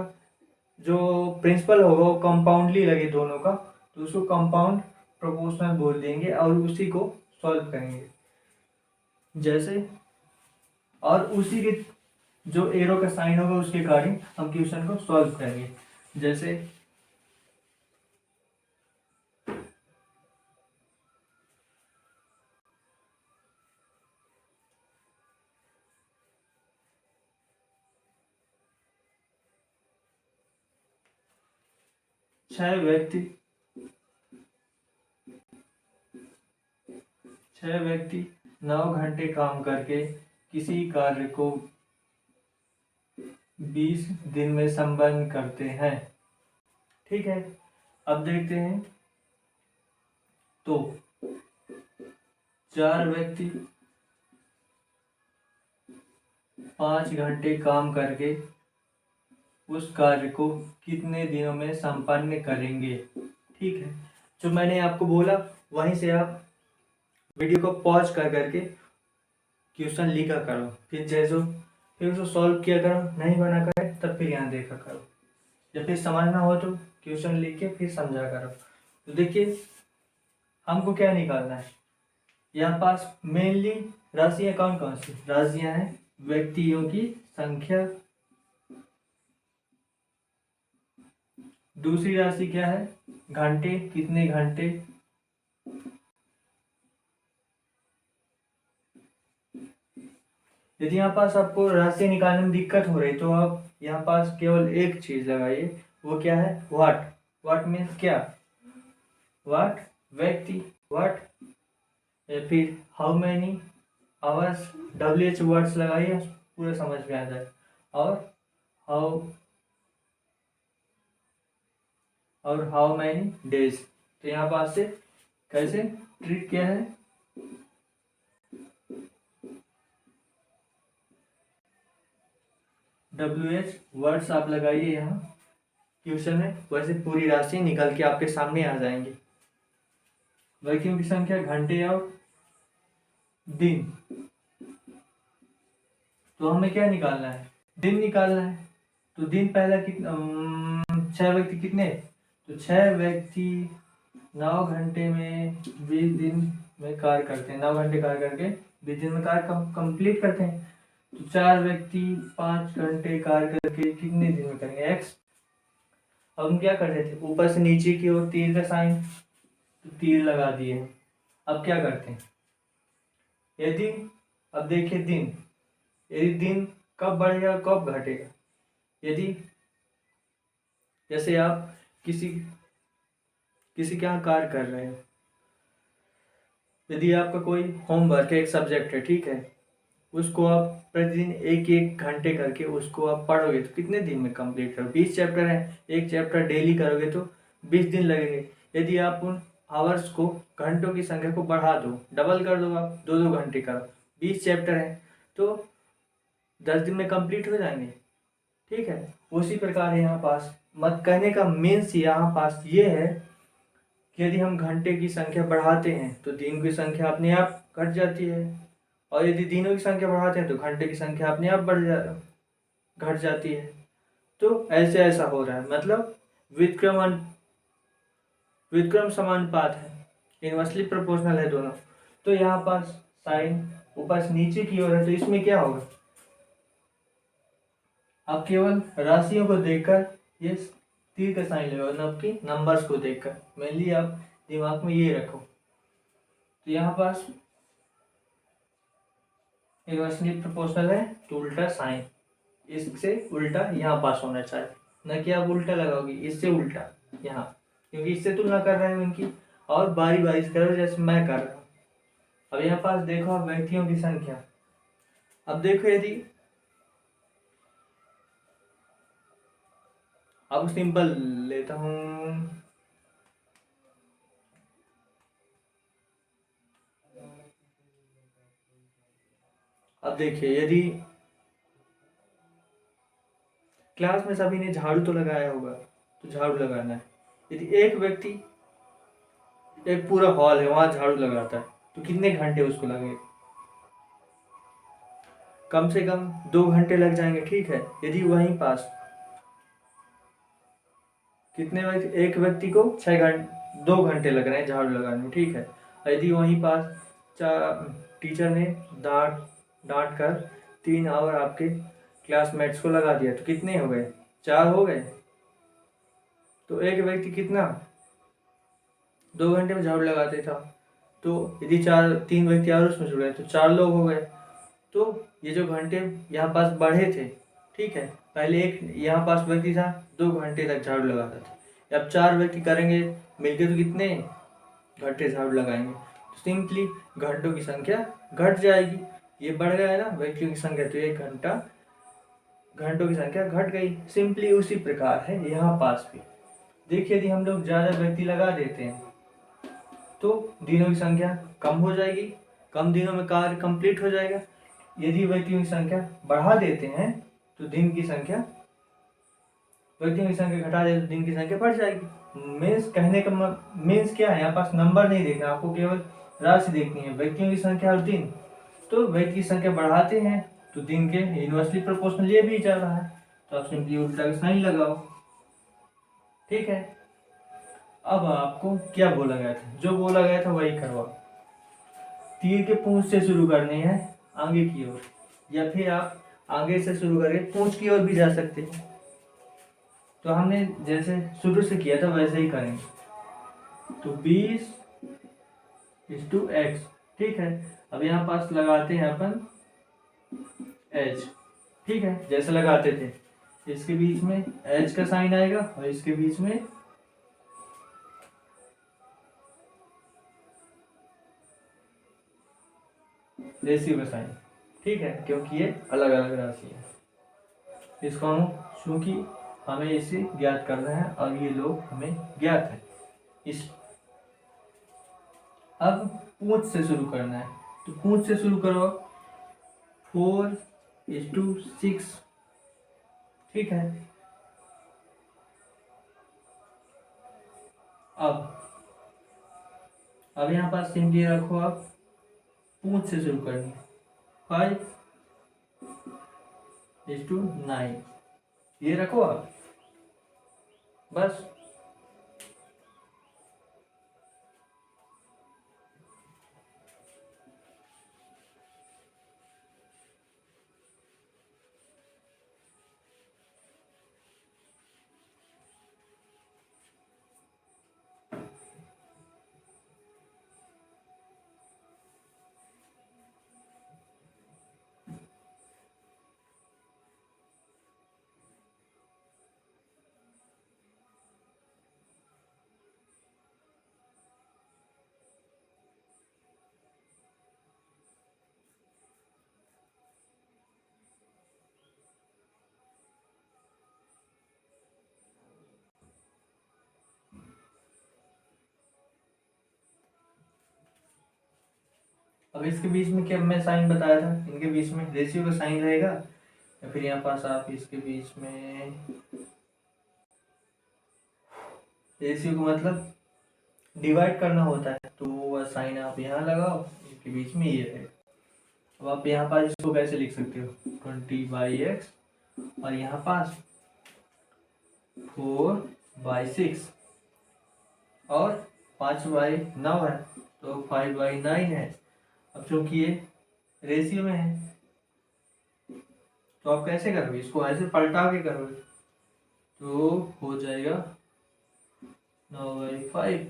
Speaker 1: जो प्रिंसिपल होगा वो कंपाउंडली लगे दोनों का, तो उसको कंपाउंड प्रोपोर्शनल बोल देंगे और उसी को सॉल्व करेंगे जैसे, और उसी के जो एरो का साइन होगा उसके अकॉर्डिंग हम क्वेश्चन को सॉल्व करेंगे। जैसे 6 व्यक्ति 9 घंटे काम करके किसी कार्य को 20 दिन में संपन्न करते हैं, ठीक है। अब देखते हैं, तो 4 व्यक्ति 5 घंटे काम करके उस कार्य को कितने दिनों में संपन्न करेंगे, ठीक है। जो मैंने आपको बोला वहीं से आप वीडियो को पॉज कर करके क्वेश्चन लिखा करो, फिर उसको सॉल्व किया करो, नहीं बना करे तब फिर यहाँ देखा करो, या फिर समझना हो तो क्वेश्चन लिख के फिर समझा करो। तो देखिए हमको क्या निकालना है, यहाँ पास मेनली राशियाँ कौन कौन सी राशियाँ हैं, व्यक्तियों की संख्या, दूसरी राशि क्या है घंटे, कितने घंटे, यदि यहाँ पास आपको राशि निकालने में दिक्कत हो रही तो आप यहाँ पास केवल एक चीज लगाइए, वो क्या है व्हाट। व्हाट मीन्स क्या, व्हाट व्यक्ति, व्हाट, या फिर how many hours, WH words लगाइए पूरा समझ में आ जाए, और हाउ मैनी डेज। तो यहाँ पास से कैसे ट्रिक क्या है, WH वर्ड्स आप लगाइए यहाँ क्वेश्चन में, वैसे पूरी राशि निकल के आपके सामने आ जाएंगे। व्यक्तियों की संख्या, घंटे और दिन, तो हमें क्या निकालना है दिन निकालना है। तो दिन पहला कितना 6 व्यक्ति कितने, तो 6 व्यक्ति 9 घंटे में 20 दिन में कार्य करते हैं, 9 घंटे कार्य करके 20 दिन में कार्य कंप्लीट करते हैं। तो 4 व्यक्ति 5 घंटे कार्य करके कितने दिन में करेंगे x। अब हम क्या कर रहे थे, ऊपर से नीचे की ओर तीर का साइन, तो तीर लगा दिए। अब क्या करते हैं, यदि अब देखिए यदि दिन कब बढ़ेगा कब घटेगा, यदि जैसे आप किसी के यहाँ कार्य कर रहे हो, यदि आपका कोई होमवर्क है, एक सब्जेक्ट है, ठीक है, उसको आप प्रतिदिन 1-1 घंटे करके उसको आप पढ़ोगे तो कितने दिन में कंप्लीट करोगे, 20 चैप्टर है, एक चैप्टर डेली करोगे तो 20 दिन लगेंगे। यदि आप उन आवर्स को, घंटों की संख्या को बढ़ा दो, डबल कर दो, आप 2-2 घंटे करो, 20 चैप्टर है तो 10 दिन में कंप्लीट हो जाएंगे। ठीक है। उसी प्रकार यहाँ पास मत कहने का मीन्स यहाँ पास ये है कि यदि हम घंटे की संख्या बढ़ाते हैं तो दिन की संख्या अपने आप घट जाती है, और यदि दिनों की संख्या बढ़ाते हैं तो घंटे की संख्या अपने आप घट जाती है। तो ऐसे ऐसा हो रहा है, मतलब व्युत्क्रम व्युत्क्रम समानुपात है, इनवर्सली प्रोपोर्शनल है दोनों। तो यहाँ पास साइन ऊपर से नीचे की ओर है, तो इसमें क्या होगा, आप केवल राशियों को देखकर ये तीर का साइन लगाओ, न कि नंबर्स को देखकर। मेनली आप दिमाग में ये रखो। तो यहाँ पास इनवर्सली प्रोपोर्शनल है तो उल्टा साइन, इससे उल्टा यहाँ पास होना चाहिए, न कि आप उल्टा लगाओगे, इससे उल्टा यहाँ, क्योंकि इससे तुलना कर रहे हैं इनकी। और बारी बारी से करो जैसे मैं कर रहा हूँ। अब यहाँ पास देखो आप व्यक्तियों की संख्या। अब देखो यदि अब सिंपल लेता हूँ, अब देखिए यदि क्लास में सभी ने झाड़ू तो लगाया होगा, तो झाड़ू लगाना है। यदि एक व्यक्ति, एक पूरा हॉल है वहां झाड़ू लगाता है, तो कितने घंटे उसको लगेंगे, कम से कम 2 घंटे लग जाएंगे। ठीक है। यदि वहीं पास कितने व्यक्ति, एक व्यक्ति को 6 घंटे 2 घंटे लग रहे हैं झाड़ू लगाने में। ठीक है। यदि वहीं पास टीचर ने डांट डांट कर 3 आवर आपके क्लासमेट्स को लगा दिया, तो कितने हो गए, 4 हो गए। तो एक व्यक्ति कितना 2 घंटे में झाड़ू लगाते था, तो यदि 3 व्यक्ति और उसमें जुड़ गए तो 4 लोग हो गए। तो ये जो घंटे यहाँ पास बढ़े थे, ठीक है, पहले एक यहाँ पास व्यक्ति था 2 घंटे तक झाड़ू लगाता था, अब 4 व्यक्ति करेंगे मिलके तो कितने घंटे झाड़ू लगाएंगे, तो सिंपली घंटों की संख्या घट जाएगी। ये बढ़ गया है ना व्यक्तियों की संख्या, तो 1 घंटा घंटों की संख्या घट गई। सिंपली उसी प्रकार है यहाँ पास भी। देखिए यदि हम लोग ज़्यादा व्यक्ति लगा देते हैं तो दिनों की संख्या कम हो जाएगी, कम दिनों में कार्य कंप्लीट हो जाएगा। यदि व्यक्तियों की संख्या बढ़ा देते हैं तो दिन की संख्या, व्यक्तियों की संख्या घटा देते तो दिन की संख्या बढ़ जाएगी। मीन्स कहने का मीन्स क्या है, यहाँ पास नंबर नहीं देखना, आपको केवल राशि देखनी है, व्यक्तियों की संख्या और दिन। तो व्यक्ति की संख्या बढ़ाते हैं तो दिन के इनवर्सली प्रोपोर्शनल ये भी चल रहा है, तो आप सिंपली उल्टा का साइन लगाओ। ठीक है। अब आपको क्या बोला गया था, जो बोला गया था वही करवाओ। तीर के पूंछ से शुरू करने हैं आगे की ओर, या फिर आप आगे से शुरू करके पूंछ की ओर भी जा सकते हैं। तो हमने जैसे शुरू से किया था वैसे ही करेंगे। तो 20:x। ठीक है। अब यहाँ पास लगाते हैं अपन h। ठीक है, जैसे लगाते थे, इसके बीच में h का साइन आएगा और इसके बीच में रेशियो का साइन। ठीक है, क्योंकि ये अलग अलग राशि है। इसको हम चूंकि हमें इसे ज्ञात करना है और ये लोग हमें ज्ञात है, इस अब पूंछ से शुरू करना है, तो पूंछ से शुरू करो। 4:6। ठीक है। अब यहाँ पास सिंपली रखो, आप पूंछ से शुरू करनी है। 5:9 ये रखो आप, बस। अब इसके बीच में क्या मैं साइन बताया था, इनके बीच में रेशियो का साइन रहेगा, या फिर यहाँ पास आप इसके बीच में रेशियो को मतलब डिवाइड करना होता है, तो वह साइन आप यहाँ लगाओ, इसके बीच में ये है। अब आप यहाँ पास इसको कैसे लिख सकते हो, 20/x, और यहाँ पास 4/6, और 5/9 है, तो 5/9 है। अब चूंकि ये रेशियो में है, तो आप कैसे करोगे, इसको ऐसे पलटा के करोगे, तो हो जाएगा 9/5,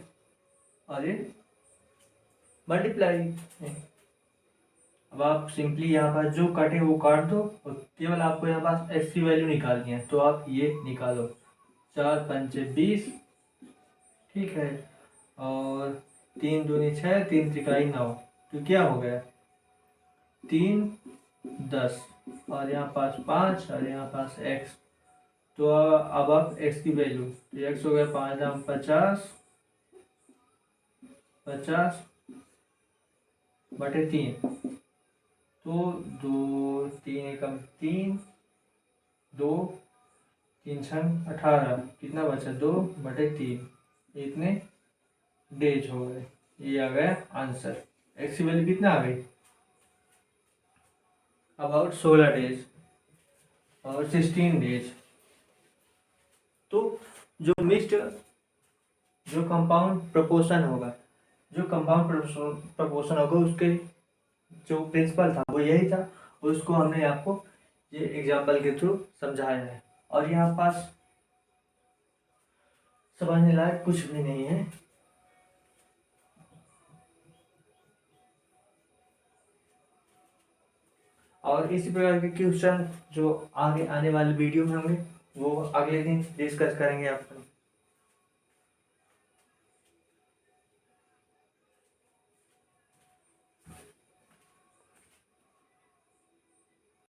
Speaker 1: और ये मल्टीप्लाई। अब आप सिंपली यहाँ पास जो काटे वो काट दो, और केवल आपको यहाँ पास x की वैल्यू निकालनी है, तो आप ये निकालो, 4×5 = 20, ठीक है, और 3×2 = 6, 3×3 = 9, तो क्या हो गया, 3 10, और यहाँ पास 5, और यहाँ पास x, तो अब आप x की वैल्यू, तो x हो गया 5×50, 50/3, तो 2 3 एकम 3, 2 3 6 18, कितना बचा, 2/3, इतने डेज हो गए। ये आ गया आंसर। एक्स की वैल्यू कितना आ गई, अबाउट 16 डेज और 16 डेज। तो जो मिक्स्ड, जो कंपाउंड प्रपोर्शन होगा, उसके जो प्रिंसिपल था वो यही था, उसको हमने आपको ये एग्जाम्पल के थ्रू समझाया है। और यहाँ पास समझने लायक कुछ भी नहीं है। और इसी प्रकार के क्वेश्चन जो आगे आने वाले वीडियो में होंगे, वो अगले दिन डिस्कस करेंगे आप।